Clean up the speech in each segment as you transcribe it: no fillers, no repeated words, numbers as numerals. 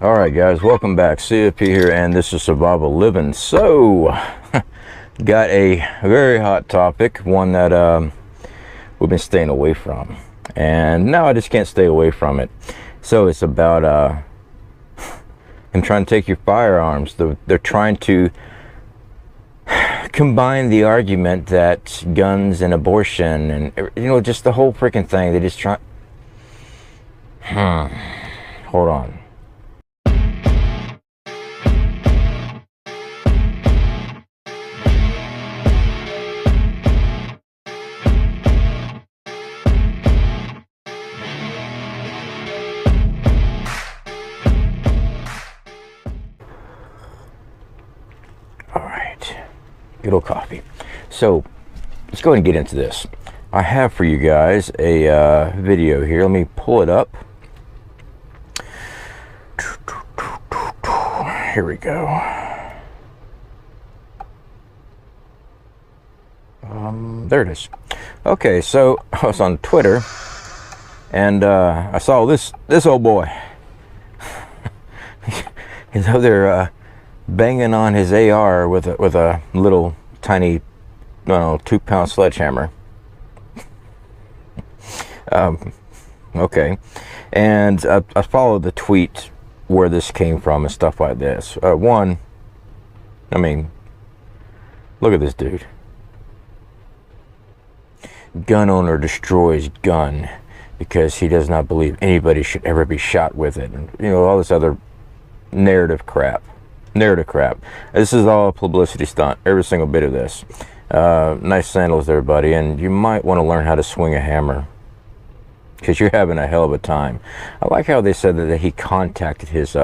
Alright guys, welcome back. CFP here, and this is Survival Living. So, got a very hot topic, one that we've been staying away from. And now I just can't stay away from it. So it's about them trying to take your firearms. They're trying to combine the argument that guns and abortion and, you know, just the whole freaking thing. They just try... Hold on. Good old coffee. So let's go ahead and get into this. I have for you guys a video here. Let me pull it up. Here we go. There it is. Okay, so I was on Twitter and I saw this old boy. He's out there banging on his AR with a little tiny, 2-pound sledgehammer. Okay, and I followed the tweet where this came from and stuff like this. One, I mean, look at this dude. Gun owner destroys gun because he does not believe anybody should ever be shot with it, and all this other narrative crap. This is all a publicity stunt, every single bit of this. Nice sandals there, buddy, and you might want to learn how to swing a hammer because you're having a hell of a time. I like how they said that he contacted his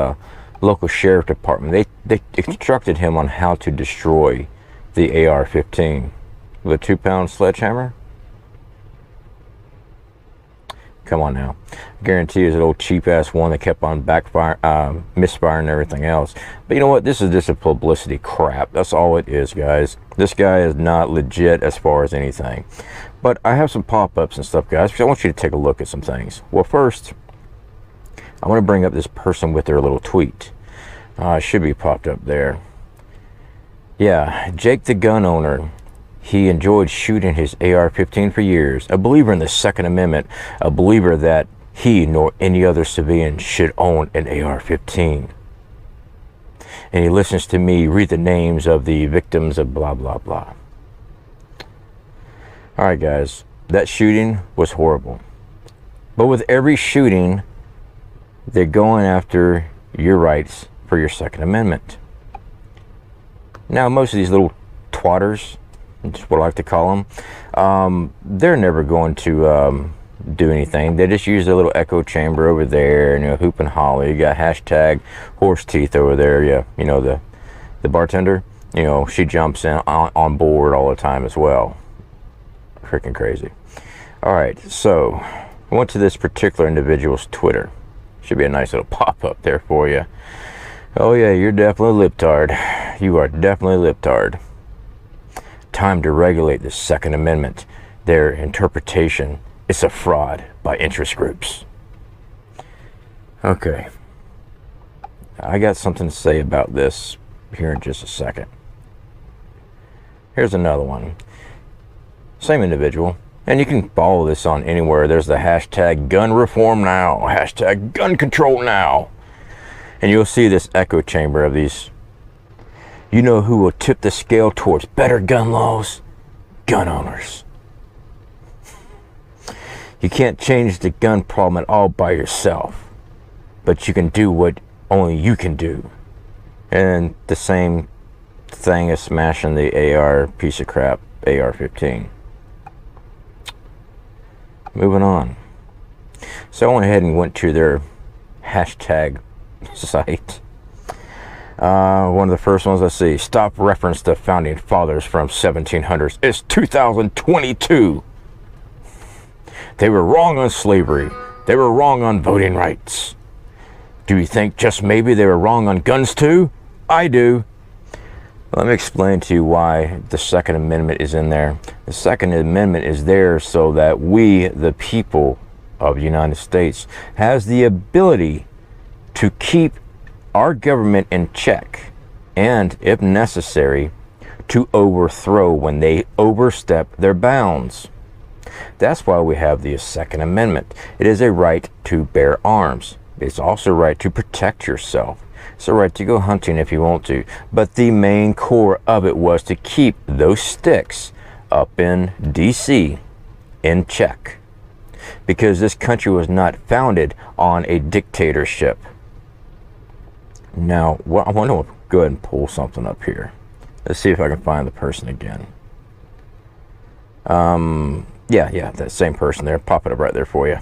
local sheriff department. They instructed him on how to destroy the AR-15 with a 2-pound sledgehammer. Come on now. I guarantee it's an old cheap-ass one that kept on backfire, misfiring and everything else. But you know what? This is just a publicity crap. That's all it is, guys. This guy is not legit as far as anything. But I have some pop-ups and stuff, guys, because I want you to take a look at some things. Well, first, I want to bring up this person with their little tweet. It should be popped up there. Yeah, Jake the gun owner. He enjoyed shooting his AR-15 for years, a believer in the Second Amendment, a believer that he nor any other civilian should own an AR-15. And he listens to me read the names of the victims of blah, blah, blah. All right, guys, that shooting was horrible. But with every shooting, they're going after your rights for your Second Amendment. Now, most of these little twatters, just what I like to call them, they're never going to do anything. They just use their little echo chamber over there, and hoop and holler. You got hashtag horse teeth over there. Yeah, the bartender, she jumps in on board all the time as well. Freaking crazy. All right, so I went to this particular individual's Twitter. Should be a nice little pop-up there for you. Oh yeah, you're definitely a libtard. You are definitely a libtard. Time to regulate the Second Amendment. Their interpretation is a fraud by interest groups. Okay. I got something to say about this here in just a second. Here's another one. Same individual. And you can follow this on anywhere. There's the hashtag gun reform now. Hashtag gun control now. And you'll see this echo chamber of these. You know who will tip the scale towards better gun laws? Gun owners. You can't change the gun problem at all by yourself, but you can do what only you can do. And the same thing as smashing the AR piece of crap, AR-15. Moving on. So I went ahead and went to their hashtag site. One of the first ones I see, stop reference to founding fathers from 1700s. It's 2022. They were wrong on slavery. They were wrong on voting rights. Do you think just maybe they were wrong on guns too? I do. Let me explain to you why the Second Amendment is in there. The Second Amendment is there so that we, the people of the United States, has the ability to keep our government in check, and, if necessary, to overthrow when they overstep their bounds. That's why we have the Second Amendment. It is a right to bear arms. It's also a right to protect yourself. It's a right to go hunting if you want to. But the main core of it was to keep those sticks up in DC in check. Because this country was not founded on a dictatorship. Now, I want to go ahead and pull something up here. Let's see if I can find the person again. Yeah, that same person there. Pop it up right there for you.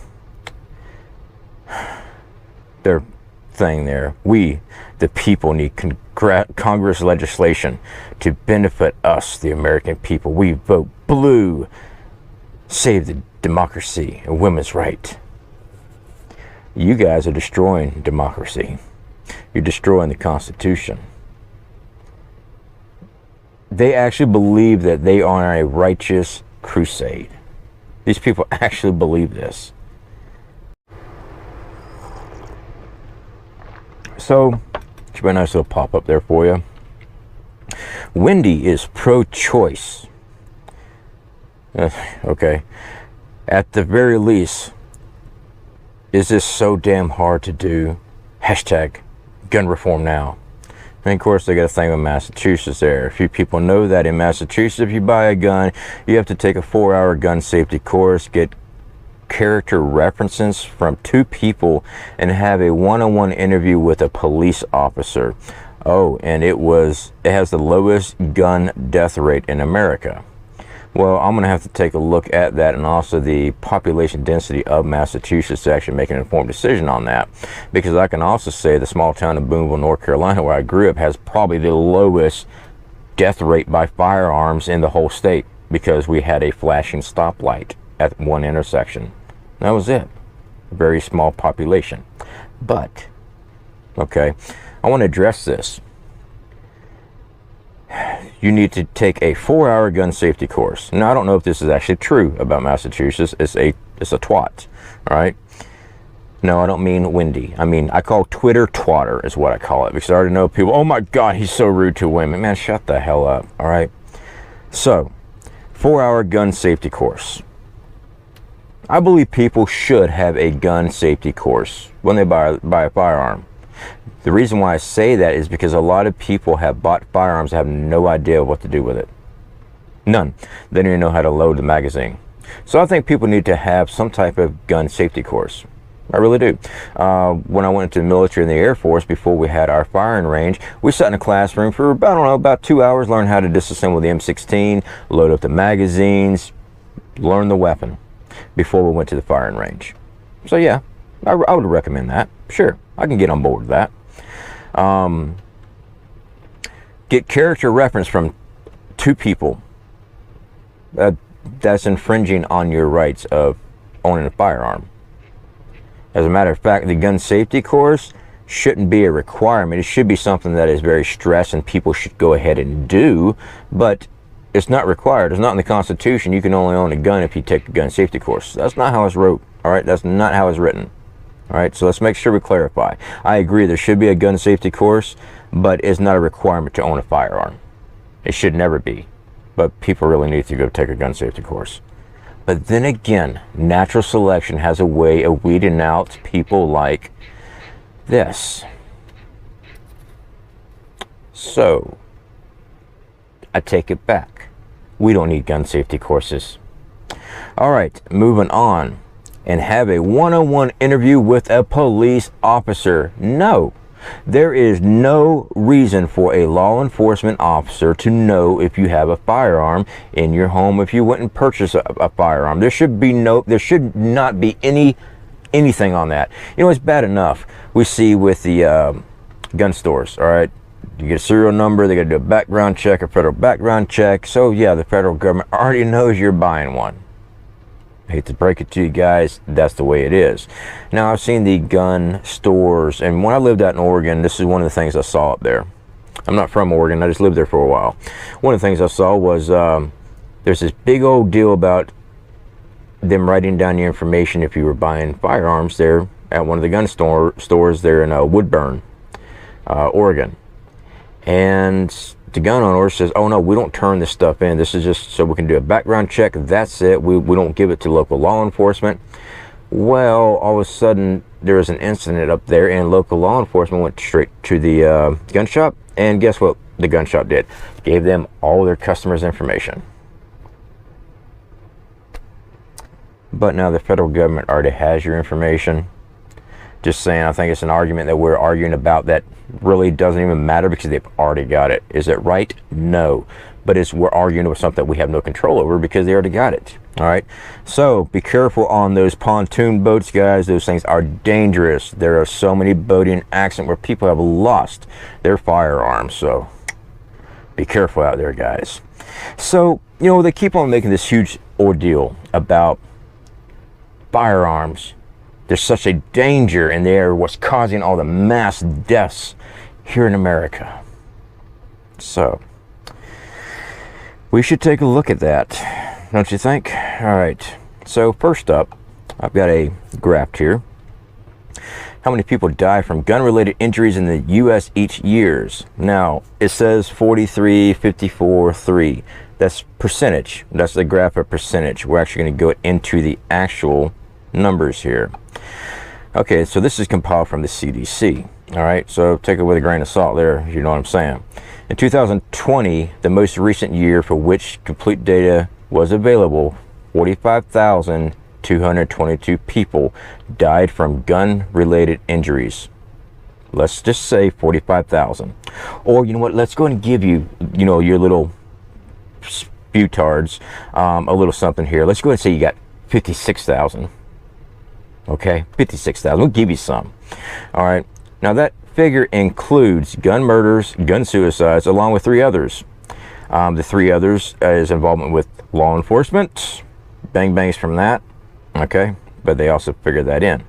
Their thing there. We, the people, need Congress legislation to benefit us, the American people. We vote blue. Save the democracy and women's right. You guys are destroying democracy. You're destroying the Constitution. They actually believe that they are on a righteous crusade. These people actually believe this. So, should be a nice little pop-up there for you. Wendy is pro-choice. Okay. At the very least, is this so damn hard to do? Hashtag gun reform now. And of course, they got a thing with Massachusetts there. A few people know that in Massachusetts, if you buy a gun, you have to take a 4-hour gun safety course, get character references from 2 people, and have a one-on-one interview with a police officer. Oh, and it has the lowest gun death rate in America. Well, I'm going to have to take a look at that, and also the population density of Massachusetts to actually make an informed decision on that. Because I can also say the small town of Boonville, North Carolina, where I grew up, has probably the lowest death rate by firearms in the whole state, because we had a flashing stoplight at one intersection. That was it. A very small population. But, okay, I want to address this. You need to take a 4-hour gun safety course. Now, I don't know if this is actually true about Massachusetts. It's a twat, all right? No, I don't mean Wendy. I call Twitter twatter is what I call it, because I already know people, oh my God, he's so rude to women. Man, shut the hell up, all right? So, 4-hour gun safety course. I believe people should have a gun safety course when they buy a firearm. The reason why I say that is because a lot of people have bought firearms and have no idea what to do with it. None. They don't even know how to load the magazine. So I think people need to have some type of gun safety course. I really do. When I went into the military and the Air Force, before we had our firing range, we sat in a classroom for about 2 hours, learn how to disassemble the M16, load up the magazines, learn the weapon before we went to the firing range. So yeah, I would recommend that. Sure, I can get on board with that. Get character reference from 2 people. That's infringing on your rights of owning a firearm. As a matter of fact, the gun safety course shouldn't be a requirement. It should be something that is very stressed and people should go ahead and do, but it's not required. It's not in the Constitution. You can only own a gun if you take the gun safety course. That's not how it's wrote, all right? That's not how it's written. All right, so let's make sure we clarify. I agree there should be a gun safety course, but it's not a requirement to own a firearm. It should never be, but people really need to go take a gun safety course. But then again, natural selection has a way of weeding out people like this. So, I take it back. We don't need gun safety courses. All right, moving on. And have a one-on-one interview with a police officer. No, there is no reason for a law enforcement officer to know if you have a firearm in your home if you went and purchased a firearm. There should not be anything on that. You know, it's bad enough we see with the gun stores, all right? You get a serial number, they got to do a background check, a federal background check. So yeah, the federal government already knows you're buying one. I hate to break it to you guys, that's the way it is. Now, I've seen the gun stores, and when I lived out in Oregon, this is one of the things I saw up there. I'm not from Oregon, I just lived there for a while. One of the things I saw was there's this big old deal about them writing down your information if you were buying firearms there at one of the gun stores there in Woodburn. Oregon. And the gun owner says, oh no, we don't turn this stuff in. This is just so we can do a background check. That's it. We don't give it to local law enforcement. Well, all of a sudden, there was an incident up there, and local law enforcement went straight to the gun shop. And guess what the gun shop did? Gave them all their customers' information. But now the federal government already has your information. Just saying, I think it's an argument that we're arguing about that really doesn't even matter because they've already got it. Is it right? No. But we're arguing with something that we have no control over because they already got it. All right. So be careful on those pontoon boats, guys. Those things are dangerous. There are so many boating accidents where people have lost their firearms. So be careful out there, guys. So, you know, they keep on making this huge ordeal about firearms. There's such a danger, and they're what's causing all the mass deaths here in America. So we should take a look at that, don't you think? All right. So first up, I've got a graph here. How many people die from gun-related injuries in the U.S. each year? Now, it says 43, 54, 3. That's percentage. That's the graph of percentage. We're actually going to go into the actual numbers here. Okay, so this is compiled from the CDC. All right, so take it with a grain of salt there, you know what I'm saying. In 2020, the most recent year for which complete data was available, 45,222 people died from gun-related injuries. Let's just say 45,000. Or, you know what, let's go ahead and give you, you know, your little sputards, a little something here. Let's go ahead and say you got 56,000. Okay, 56,000. We'll give you some. All right. Now that figure includes gun murders, gun suicides, along with 3 others. The 3 others is involvement with law enforcement, bang bangs from that. Okay, but they also figured that in.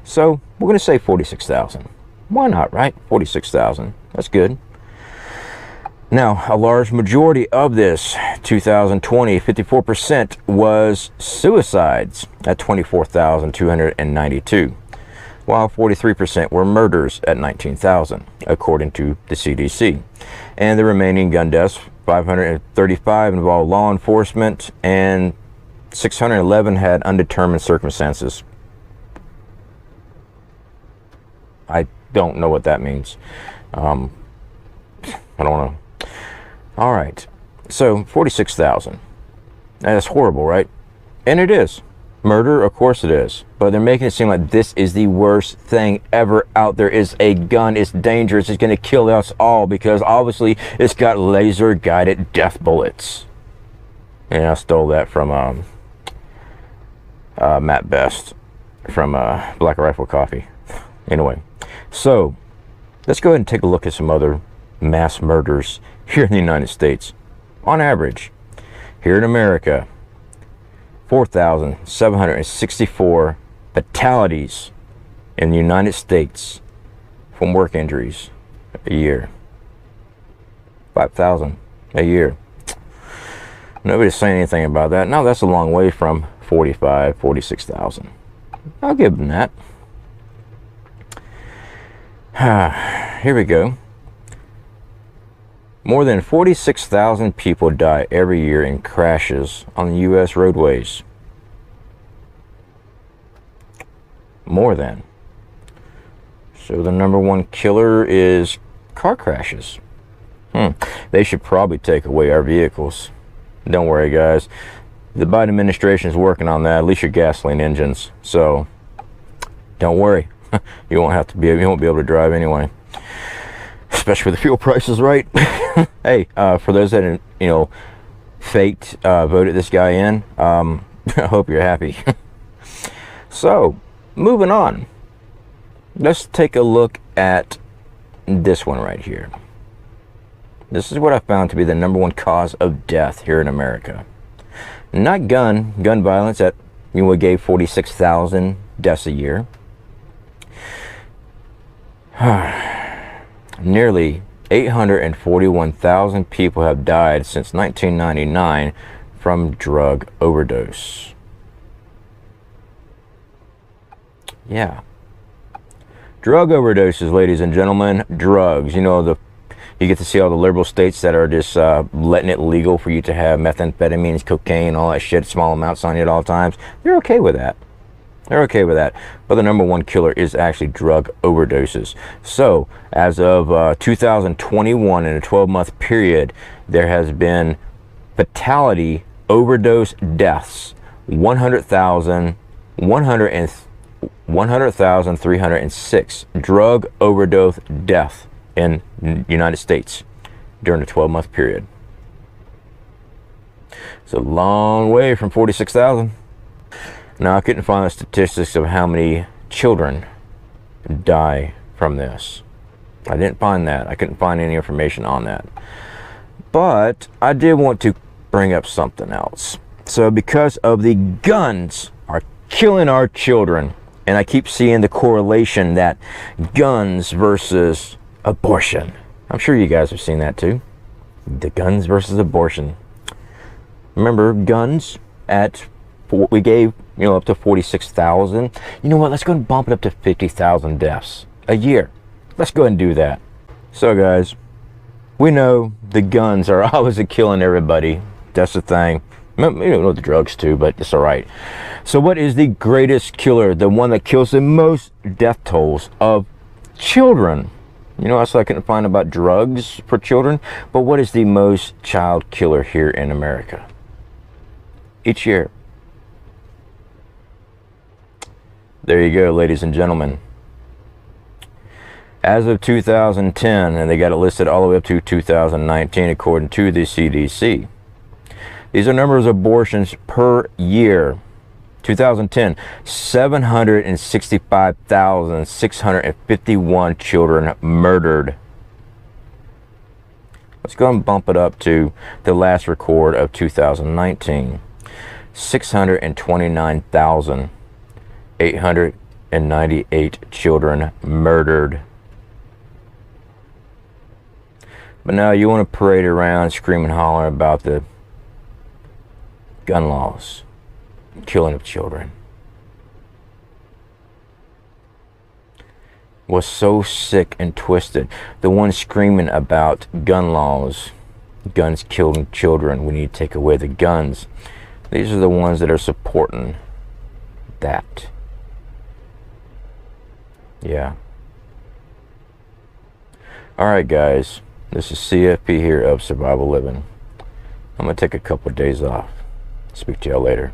So we're going to say 46,000. Why not, right? 46,000. That's good. Now, a large majority of this 2020, 54% was suicides at 24,292, while 43% were murders at 19,000, according to the CDC. And the remaining gun deaths, 535 involved law enforcement, and 611 had undetermined circumstances. I don't know what that means. I don't know. All right, so 46,000. That's horrible, right? And it is. Murder, of course it is. But they're making it seem like this is the worst thing ever out there. Is a gun. It's dangerous. It's going to kill us all because obviously it's got laser-guided death bullets. And I stole that from Matt Best from Black Rifle Coffee. Anyway, so let's go ahead and take a look at some other mass murders here in the United States. On average, here in America, 4,764 fatalities in the United States from work injuries a year. 5,000 a year. Nobody's saying anything about that. Now that's a long way from 46,000. I'll give them that. Here we go. More than 46,000 people die every year in crashes on the U.S. roadways. More than. So the #1 killer is car crashes. They should probably take away our vehicles. Don't worry, guys. The Biden administration is working on that. At least your gasoline engines. So don't worry. You won't be able to drive anyway. Especially with the fuel prices, right? Hey, for those that, you know, faked voted this guy in, I hope you're happy. So, moving on. Let's take a look at this one right here. This is what I found to be the #1 cause of death here in America. Not gun violence that, you know, gave 46,000 deaths a year. Nearly 841,000 people have died since 1999 from drug overdose. Yeah. Drug overdoses, ladies and gentlemen. Drugs. You know, you get to see all the liberal states that are just letting it legal for you to have methamphetamines, cocaine, all that shit, small amounts on you at all times. They're okay with that. They're okay with that. But the number one killer is actually drug overdoses. So, as of 2021, in a 12-month period, there has been fatality overdose deaths, 100,306 drug overdose death in the United States during a 12-month period. It's a long way from 46,000. Now, I couldn't find the statistics of how many children die from this. I didn't find that. I couldn't find any information on that. But I did want to bring up something else. So because of the guns are killing our children, and I keep seeing the correlation that guns versus abortion. I'm sure you guys have seen that too. The guns versus abortion. Remember, guns at what we gave, you know, up to 46,000. You know what? Let's go and bump it up to 50,000 deaths a year. Let's go ahead and do that. So, guys, we know the guns are always killing everybody. That's the thing. You know, the drugs too, but it's all right. So, what is the greatest killer? The one that kills the most death tolls of children? You know, that's what I couldn't find about drugs for children. But what is the most child killer here in America each year? There you go, ladies and gentlemen. As of 2010, and they got it listed all the way up to 2019 according to the CDC. These are numbers of abortions per year. 2010, 765,651 children murdered. Let's go and bump it up to the last record of 2019. 629,898 children murdered. But now you want to parade around, scream and holler about the gun laws, killing of children. Was so sick and twisted. The one screaming about gun laws, guns killing children, we need to take away the guns. These are the ones that are supporting that. Yeah. Alright guys, this is CFP here of Survival Living. I'm going to take a couple of days off. Speak to y'all later.